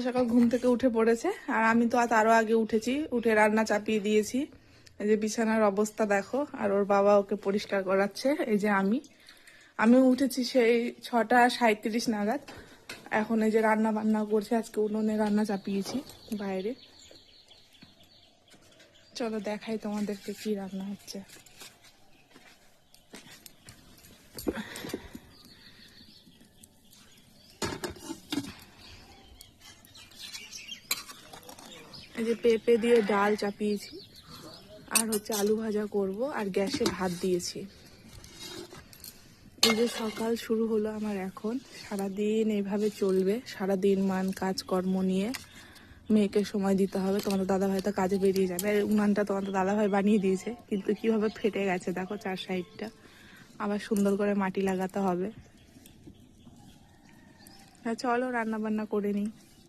সকাল ঘুম থেকে উঠে পড়েছে, আর আমি তো আরো আগে উঠেছি, উঠে রান্না চাপিয়ে দিয়েছি। এই যে বিছানার অবস্থা দেখো, আর ওর বাবা ওকে পরিষ্কার করাচ্ছে। এই যে আমি উঠেছি সেই 6:37 নাগাদ। এখন এই যে রান্না বান্না করছে, আজকে উনুনে রান্না চাপিয়েছি বাইরে। চলো দেখাই তোমাদেরকে কি রান্না হচ্ছে। এই যে পেঁপে দিয়ে ডাল চাপিয়েছি, আর হচ্ছে আলু ভাজা করব, আর গ্যাসে ভাত দিয়েছি। এই যে সকাল শুরু হলো আমার এখন, সারাদিন এইভাবে চলবে। সারাদিন কাজকর্ম নিয়ে মেয়েকে সময় দিতে হবে। তোমাদের দাদাভাই তো কাজে বেরিয়ে যাবে। উনানটা তোমাদের দাদাভাই বানিয়ে দিয়েছে, কিন্তু কিভাবে ফেটে গেছে দেখো, 4 সাইডটা। আবার সুন্দর করে মাটি লাগাতে হবে। চলো রান্না বান্না করে নিই।